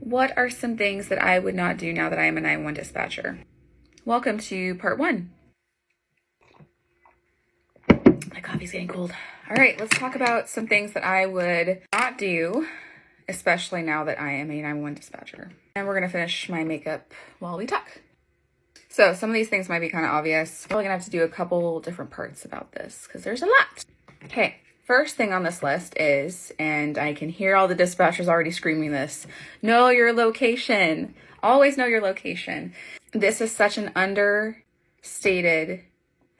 What are some things that I would not do now that I am a 911 dispatcher? Welcome to part 1. My coffee's getting cold. All right, let's talk about some things that I would not do, especially now that I am a 911 dispatcher. And we're gonna finish my makeup while we talk. So some of these things might be kind of obvious. I'm probably gonna have to do a couple different parts about this because there's a lot. Okay, first thing on this list is, and I can hear all the dispatchers already screaming this, know your location. Always know your location. This is such an understated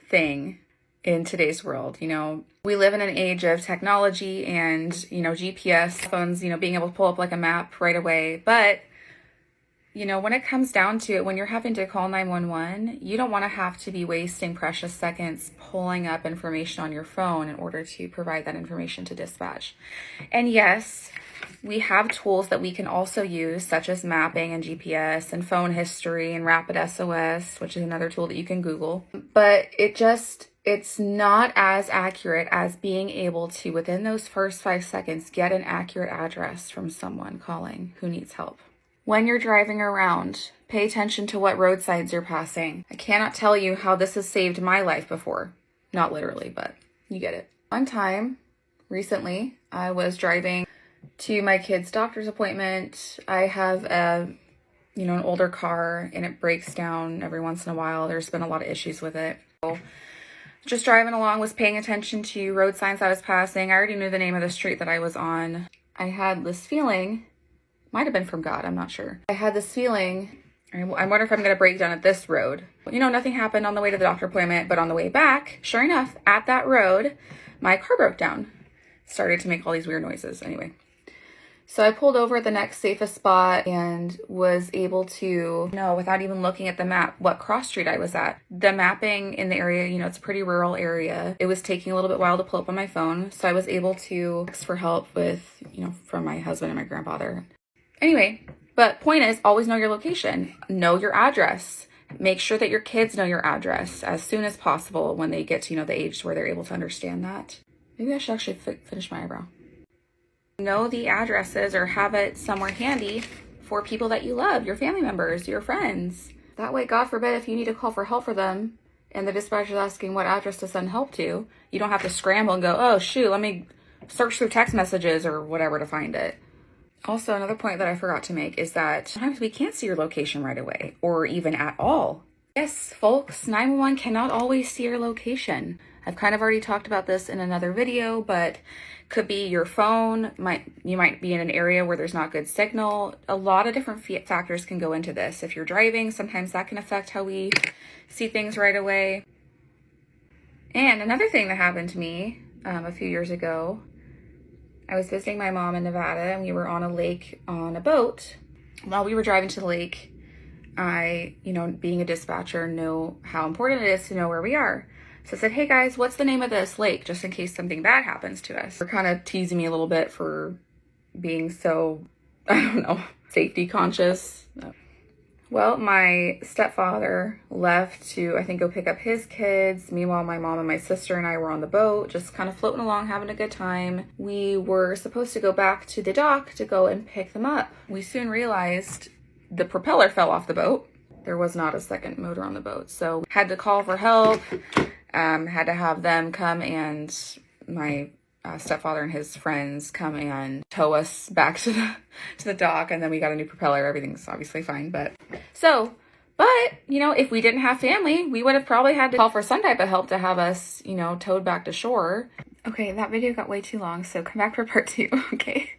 thing in today's world. You know, we live in an age of technology and, GPS phones, being able to pull up like a map right away. But when it comes down to it, when you're having to call 911, you don't want to have to be wasting precious seconds pulling up information on your phone in order to provide that information to dispatch. And yes, we have tools that we can also use, such as mapping and GPS and phone history and Rapid SOS, which is another tool that you can Google. But it's not as accurate as being able to, within those first 5 seconds, get an accurate address from someone calling who needs help. When you're driving around, pay attention to what roadsides you're passing. I cannot tell you how this has saved my life before. Not literally, but you get it. One time, recently, I was driving to my kid's doctor's appointment. I have an older car and it breaks down every once in a while. There's been a lot of issues with it. So just driving along, was paying attention to road signs I was passing. I already knew the name of the street that I was on. I had this feeling, might have been from God, I'm not sure. I had this feeling, I wonder if I'm going to break down at this road. Nothing happened on the way to the doctor appointment, but on the way back, sure enough, at that road, my car broke down. Started to make all these weird noises anyway. So I pulled over at the next safest spot and was able to know, without even looking at the map, what cross street I was at. The mapping in the area, it's a pretty rural area. It was taking a little bit while to pull up on my phone. So I was able to ask for help with, from my husband and my grandfather. Anyway, but point is, always know your location. Know your address. Make sure that your kids know your address as soon as possible when they get to, the age where they're able to understand that. Maybe I should actually finish my eyebrow. Know the addresses or have it somewhere handy for people that you love, your family members, your friends. That way, God forbid, if you need to call for help for them and the dispatcher is asking what address to send help to, you don't have to scramble and go, oh shoot, let me search through text messages or whatever to find it. Also, another point that I forgot to make is that sometimes we can't see your location right away or even at all. Yes, folks, 911 cannot always see your location. I've kind of already talked about this in another video, but could be your phone. You might be in an area where there's not good signal. A lot of different factors can go into this. If you're driving, sometimes that can affect how we see things right away. And another thing that happened to me a few years ago, I was visiting my mom in Nevada and we were on a lake on a boat. While we were driving to the lake, I, being a dispatcher, know how important it is to know where we are. So I said, hey guys, what's the name of this lake? Just in case something bad happens to us. They're kind of teasing me a little bit for being so, safety conscious. Well, my stepfather left to, I think, go pick up his kids. Meanwhile, my mom and my sister and I were on the boat, just kind of floating along, having a good time. We were supposed to go back to the dock to go and pick them up. We soon realized the propeller fell off the boat. There was not a second motor on the boat. So had to call for help. Had to have them come and my stepfather and his friends come and tow us back to the dock, and then we got a new propeller. Everything's obviously fine, but if we didn't have family, we would have probably had to call for some type of help to have us, towed back to shore. Okay, that video got way too long, so come back for part 2, okay?